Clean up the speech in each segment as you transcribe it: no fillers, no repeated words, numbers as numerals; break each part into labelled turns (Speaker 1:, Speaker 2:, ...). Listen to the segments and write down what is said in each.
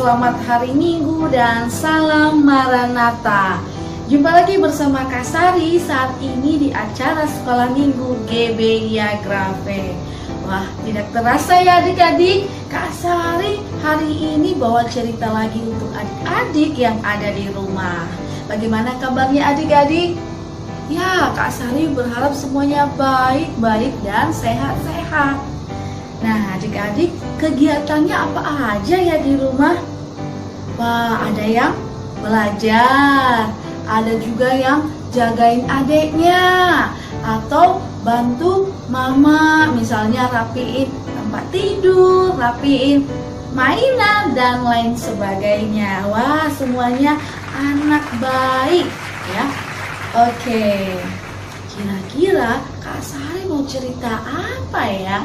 Speaker 1: selamat hari Minggu dan salam Maranatha. Jumpa lagi bersama Kak Sari saat ini di acara Sekolah Minggu GBIA Grafe. Wah, tidak terasa ya adik-adik, Kak Sari hari ini bawa cerita lagi untuk adik-adik yang ada di rumah. Bagaimana kabarnya adik-adik? Ya, Kak Sari berharap semuanya baik-baik dan sehat-sehat. Nah, adik-adik, kegiatannya apa aja ya di rumah? Wah, ada yang belajar, ada juga yang jagain adiknya, atau bantu mama, misalnya rapiin tempat tidur, rapiin mainan, dan lain sebagainya. Wah, semuanya anak baik ya. Oke, kira-kira Kak Sari mau cerita apa ya?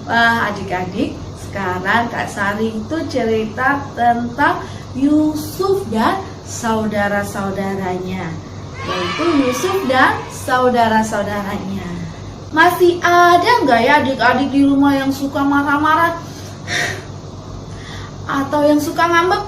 Speaker 1: Wah, adik-adik, sekarang Kak Sari itu cerita tentang Yusuf dan saudara-saudaranya, yaitu Yusuf dan saudara-saudaranya. Masih ada nggak ya adik-adik di rumah yang suka marah-marah? Atau yang suka ngambek?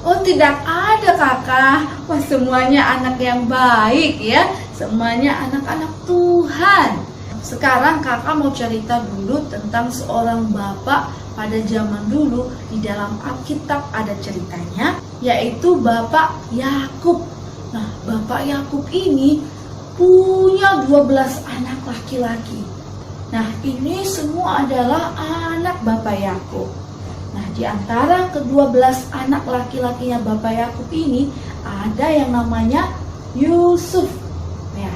Speaker 1: Oh, tidak ada kakak. Wah, semuanya anak yang baik ya. Semuanya anak-anak Tuhan. Sekarang kakak mau cerita dulu tentang seorang bapak pada zaman dulu. Di dalam Alkitab ada ceritanya, yaitu Bapak Yakub. Nah, Bapak Yakub ini punya 12 anak laki-laki. Nah, ini semua adalah anak Bapak Yakub. Nah, di antara ke-12 anak laki-lakinya Bapak Yakub ini ada yang namanya Yusuf. Ya,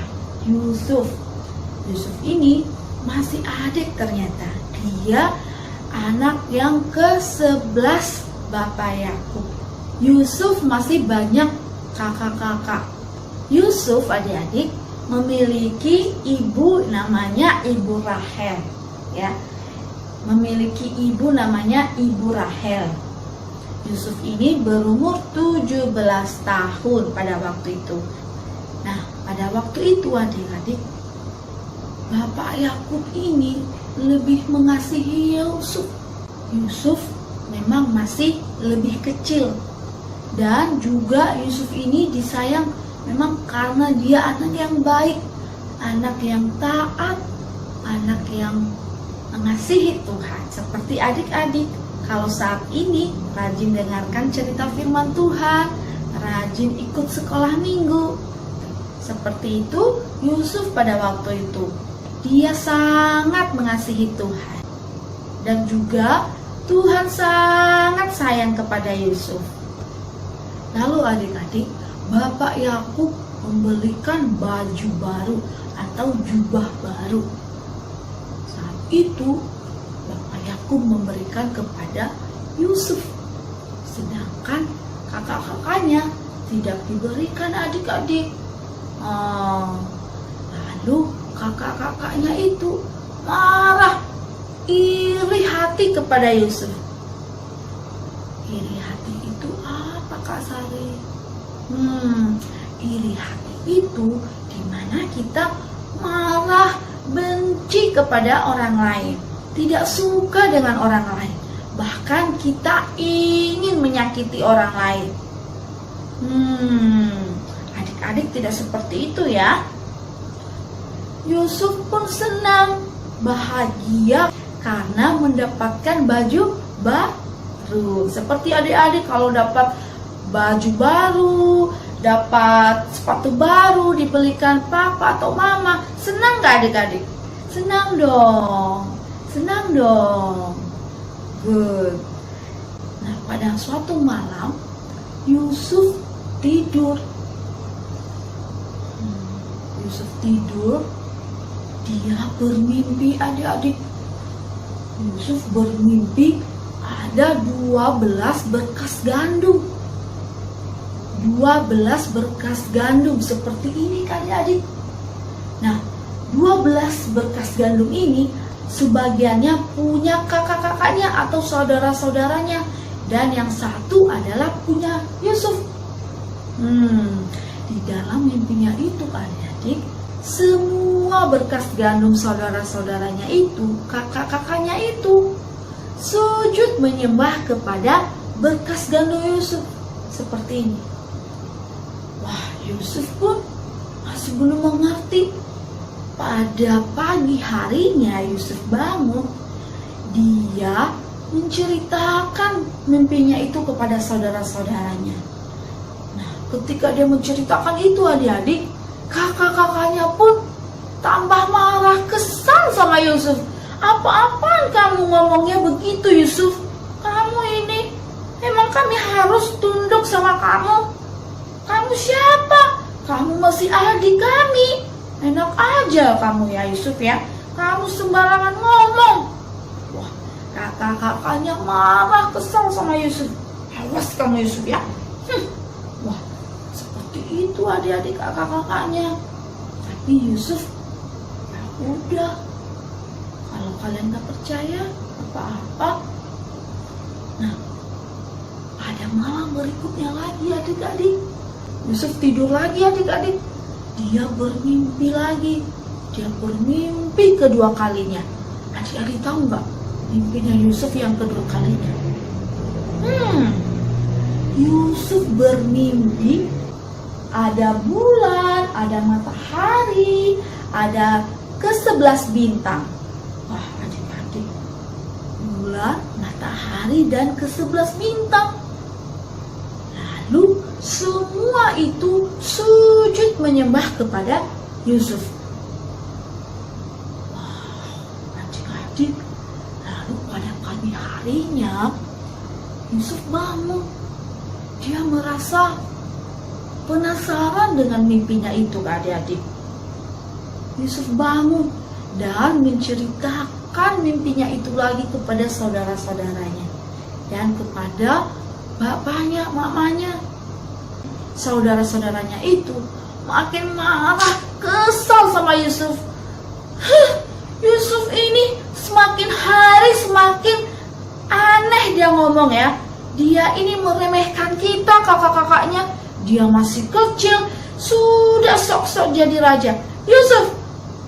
Speaker 1: Yusuf ini masih adik ternyata. Dia anak yang ke-11 Bapak Yakub. Yusuf masih banyak kakak-kakak. Yusuf adik-adik memiliki ibu namanya Ibu Rahel. Ya, memiliki ibu namanya Ibu Rahel. Yusuf ini berumur 17 tahun pada waktu itu. Nah, pada waktu itu adik-adik, Bapak Yakub ini lebih mengasihi Yusuf. Yusuf memang masih lebih kecil. Dan juga Yusuf ini disayang memang karena dia anak yang baik, anak yang taat, anak yang mengasihi Tuhan. Seperti adik-adik, kalau saat ini rajin dengarkan cerita firman Tuhan, rajin ikut sekolah minggu. Seperti itu Yusuf pada waktu itu. Dia sangat mengasihi Tuhan. Dan juga Tuhan sangat sayang kepada Yusuf. Lalu adik-adik, Bapak Yakub membelikan baju baru atau jubah baru. Saat itu Bapak Yakub memberikan kepada Yusuf. Sedangkan kakak-kakaknya tidak diberikan adik-adik. Lalu kakak-kakaknya itu marah, iri hati kepada Yusuf. Iri hati itu apa Kak Sari? Iri hati itu dimana kita marah, benci kepada orang lain, tidak suka dengan orang lain, bahkan kita ingin menyakiti orang lain. Adik-adik tidak seperti itu ya. Yusuf pun senang, bahagia karena mendapatkan baju baru. Seperti adik-adik kalau dapat baju baru, dapat sepatu baru dibelikan papa atau mama, senang gak adik-adik? Senang dong, senang dong. Good. Nah, pada suatu malam Yusuf tidur. Yusuf tidur, dia bermimpi adik-adik. Yusuf bermimpi ada 12 berkas gandum. 12 berkas gandum seperti ini kan adik. Nah, 12 berkas gandum ini sebagiannya punya kakak-kakaknya atau saudara-saudaranya, dan yang satu adalah punya Yusuf. Di dalam mimpinya itu adik-adik, semua berkas gandum saudara-saudaranya itu, kakak-kakaknya itu, sujud menyembah kepada berkas gandum Yusuf seperti ini. Wah, Yusuf pun masih belum mengerti. Pada pagi harinya Yusuf bangun, dia menceritakan mimpinya itu kepada saudara-saudaranya. Nah, ketika dia menceritakan itu adik-adik, kakak-kakaknya pun tambah marah, kesal sama Yusuf. Apa-apaan kamu ngomongnya begitu Yusuf? Kamu ini, emang kami harus tunduk sama kamu? Kamu siapa? Kamu masih adik kami. Enak aja kamu ya Yusuf ya. Kamu sembarangan ngomong. Wah, kakak-kakaknya marah, kesal sama Yusuf. Awas kamu Yusuf ya. Wah, seperti itu adik-adik kakak-kakaknya. Tapi Yusuf, ya udah. Kalau kalian gak percaya apa-apa. Nah, pada malam berikutnya lagi adik-adik, Yusuf tidur lagi adik-adik. Dia bermimpi lagi. Dia bermimpi kedua kalinya. Adik-adik tahu nggak mimpinya Yusuf yang kedua kalinya? Yusuf bermimpi ada bulan, ada matahari, ada ke-11 bintang. Wah adik-adik, bulan, matahari, dan ke-11 bintang. Lalu semua itu sujud menyembah kepada Yusuf. Wow, adik-adik. Lalu pada pagi harinya Yusuf bangun. Dia merasa penasaran dengan mimpinya itu adik-adik. Yusuf bangun dan menceritakan mimpinya itu lagi kepada saudara-saudaranya dan kepada bapaknya, mamanya. Saudara-saudaranya itu makin marah, kesal sama Yusuf. Yusuf ini semakin hari semakin aneh dia ngomong ya. Dia ini meremehkan kita kakak-kakaknya. Dia masih kecil, sudah sok-sok jadi raja. Yusuf,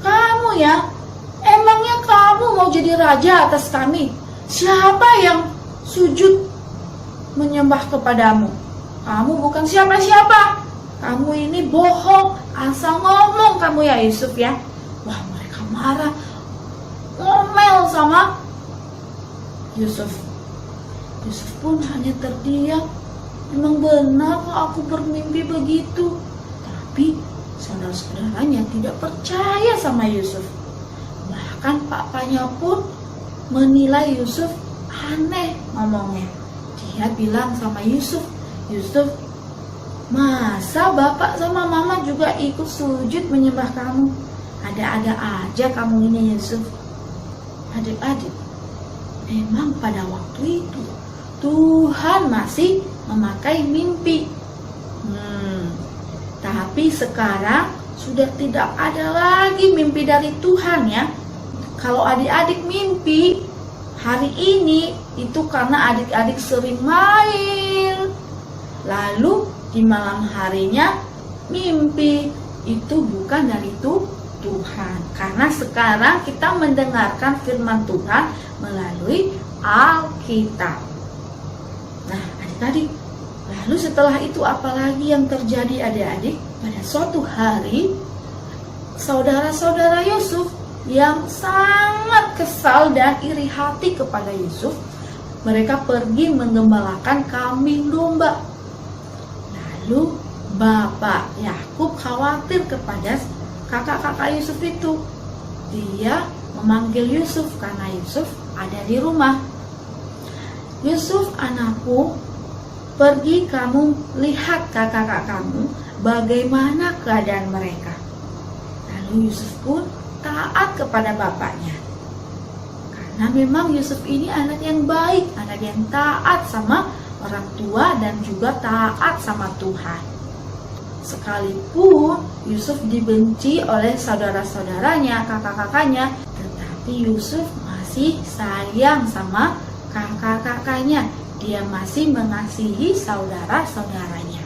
Speaker 1: kamu ya, emangnya kamu mau jadi raja atas kami? Siapa yang sujud menyembah kepadamu? Kamu bukan siapa-siapa. Kamu ini bohong, asal ngomong kamu ya Yusuf ya. Wah, mereka marah, ngomel sama Yusuf. Yusuf pun hanya terdiam. Memang benar kok aku bermimpi begitu. Tapi saudara-saudaranya tidak percaya sama Yusuf. Bahkan papanya pun menilai Yusuf aneh ngomongnya. Dia bilang sama Yusuf, Yusuf, masa bapak sama mama juga ikut sujud menyembah kamu? Ada-ada aja kamu ini Yusuf. Adik-adik, memang pada waktu itu Tuhan masih memakai mimpi. Tapi sekarang sudah tidak ada lagi mimpi dari Tuhan ya. Kalau adik-adik mimpi hari ini itu karena adik-adik sering main. Lalu di malam harinya mimpi itu bukan dari Tuhan. Karena sekarang kita mendengarkan firman Tuhan melalui Alkitab. Nah adik-adik, lalu setelah itu apalagi yang terjadi adik-adik? Pada suatu hari saudara-saudara Yusuf yang sangat kesal dan iri hati kepada Yusuf, mereka pergi menggembalakan kambing domba. Lalu bapak Yakub khawatir kepada kakak-kakak Yusuf itu. Dia memanggil Yusuf karena Yusuf ada di rumah. Yusuf, anakku, pergi kamu lihat kakak-kakak kamu bagaimana keadaan mereka. Lalu Yusuf pun taat kepada bapaknya. Karena memang Yusuf ini anak yang baik, anak yang taat sama orang tua dan juga taat sama Tuhan. Sekalipun Yusuf dibenci oleh saudara-saudaranya, kakak-kakaknya, tetapi Yusuf masih sayang sama kakak-kakaknya. Dia masih mengasihi saudara-saudaranya.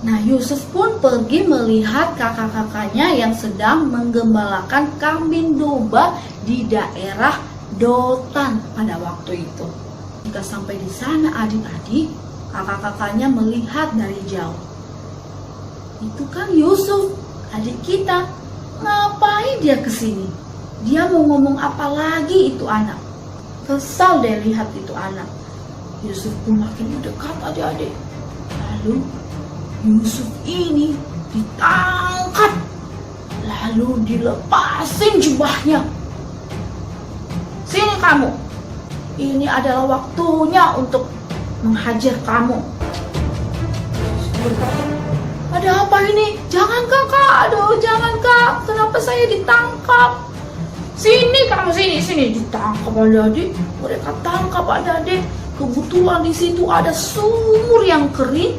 Speaker 1: Nah, Yusuf pun pergi melihat kakak-kakaknya yang sedang menggembalakan kambing domba di daerah Dotan pada waktu itu. Jika sampai di sana adik-adik, kakak-kakaknya melihat dari jauh. Itu kan Yusuf, adik kita. Ngapain dia kesini? Dia mau ngomong apa lagi itu anak? Kesal deh lihat itu anak. Yusuf pun makin dekat adik-adik. Lalu Yusuf ini ditangkap, lalu dilepasin jubahnya. Sini kamu, ini adalah waktunya untuk menghajar kamu. Berkata, ada apa ini? Jangan kakak, aduh jangan kak, kenapa saya ditangkap? Sini kamu, sini ditangkap adik-adik. Mereka tangkap adik-adik. Kebetulan di situ ada sumur yang kering,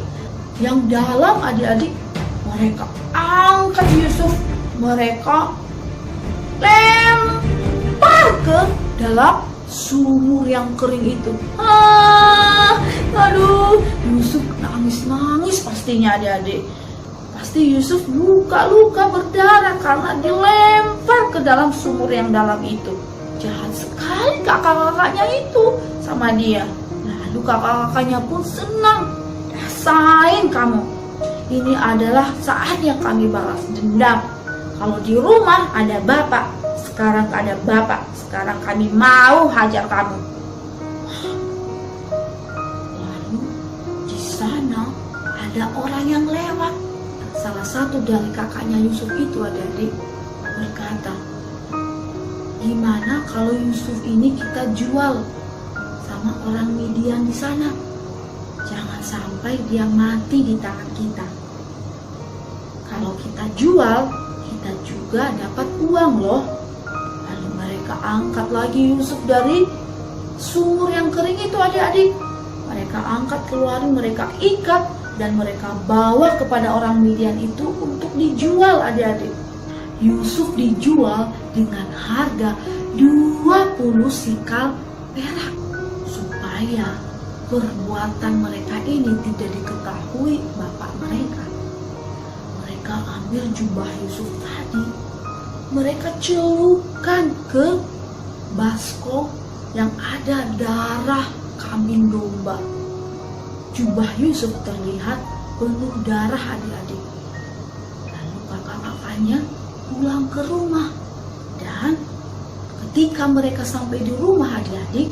Speaker 1: yang dalam adik-adik. Mereka angkat Yusuf, mereka lempar ke dalam sumur yang kering itu. Aduh, Yusuf nangis pastinya adik-adik. Pasti Yusuf luka-luka berdarah karena dilempar ke dalam sumur yang dalam itu. Jahat sekali kakak-kakaknya itu sama dia. Lalu kakak-kakaknya pun senang. Rasain kamu. Ini adalah saatnya kami balas dendam. Kalau di rumah ada bapak, sekarang ada bapak. Sekarang kami mau hajar kamu. Lalu di sana ada orang yang lewat. Salah satu dari kakaknya Yusuf itu adik-adik berkata, gimana kalau Yusuf ini kita jual sama orang Midian di sana? Jangan sampai dia mati di tangan kita. Kalau kita jual, kita juga dapat uang loh. Lalu mereka angkat lagi Yusuf dari sumur yang kering itu adik-adik. Mereka angkat, keluarin, mereka ikat, dan mereka bawa kepada orang Midian itu untuk dijual adik-adik. Yusuf dijual dengan harga 20 sikal perak supaya perbuatan mereka ini tidak diketahui bapak mereka. Mereka ambil jubah Yusuf tadi, mereka celupkan ke baskom yang ada darah kambing domba. Jubah Yusuf terlihat penuh darah adik-adik. Lalu kakak-kakaknya pulang ke rumah. Dan ketika mereka sampai di rumah adik-adik,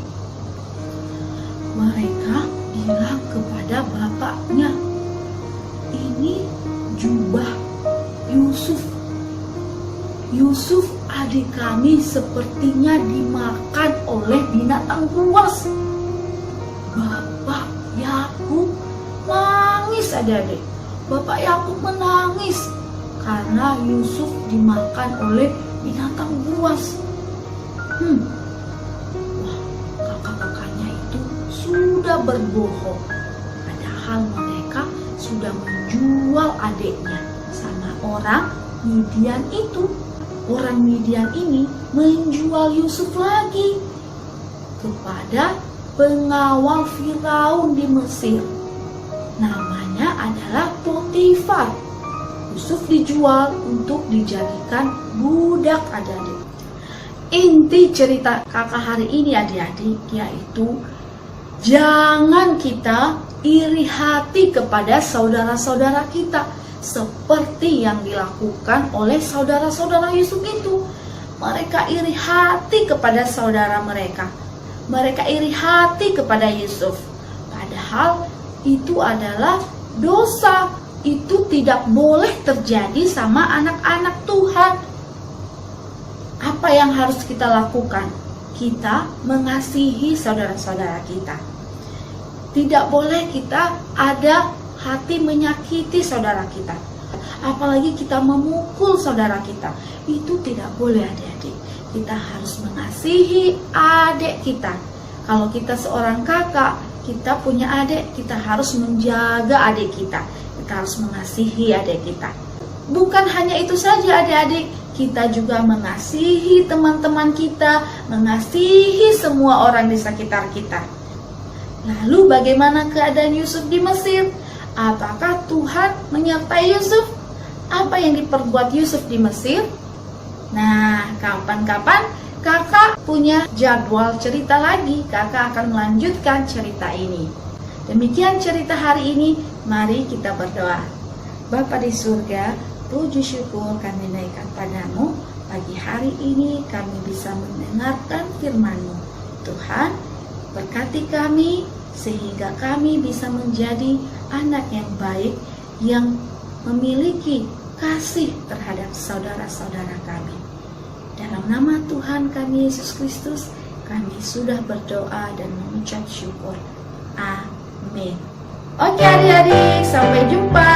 Speaker 1: mereka bilang kepada bapaknya, ini jubah Yusuf. Yusuf adik kami sepertinya dimakan oleh binatang buas. Bapak Yakub nangis adik-adik. Bapak Yakub menangis karena Yusuf dimakan oleh binatang buas. Wah, kakak-kakaknya itu sudah berbohong. Padahal mereka sudah menjual adiknya sama orang Midian itu. Orang Midian ini menjual Yusuf lagi kepada pengawal Firaun di Mesir. Namanya adalah Potifar. Yusuf dijual untuk dijadikan budak adik-adik. Inti cerita kakak hari ini adik-adik yaitu jangan kita iri hati kepada saudara-saudara kita seperti yang dilakukan oleh saudara-saudara Yusuf itu. Mereka iri hati kepada saudara mereka. Mereka iri hati kepada Yusuf. Padahal itu adalah dosa. Itu tidak boleh terjadi sama anak-anak Tuhan. Apa yang harus kita lakukan? Kita mengasihi saudara-saudara kita. Tidak boleh kita ada hati menyakiti saudara kita. Apalagi kita memukul saudara kita. Itu tidak boleh adik-adik. Kita harus mengasihi adik kita. Kalau kita seorang kakak, kita punya adik, kita harus menjaga adik kita. Kita harus mengasihi adik kita. Bukan hanya itu saja adik-adik, kita juga mengasihi teman-teman kita, mengasihi semua orang di sekitar kita. Lalu bagaimana keadaan Yusuf di Mesir? Apakah Tuhan menyertai Yusuf? Apa yang diperbuat Yusuf di Mesir? Nah, kapan-kapan kakak punya jadwal cerita lagi. Kakak akan melanjutkan cerita ini. Demikian cerita hari ini. Mari kita berdoa. Bapa di surga, puji syukur kami naikkan padamu. Pagi hari ini kami bisa mendengarkan firman-Mu. Tuhan, berkati kami sehingga kami bisa menjadi anak yang baik, yang memiliki kasih terhadap saudara-saudara kami. Dalam nama Tuhan kami Yesus Kristus, kami sudah berdoa dan mengucap syukur. Amin. Oke adik-adik, sampai jumpa.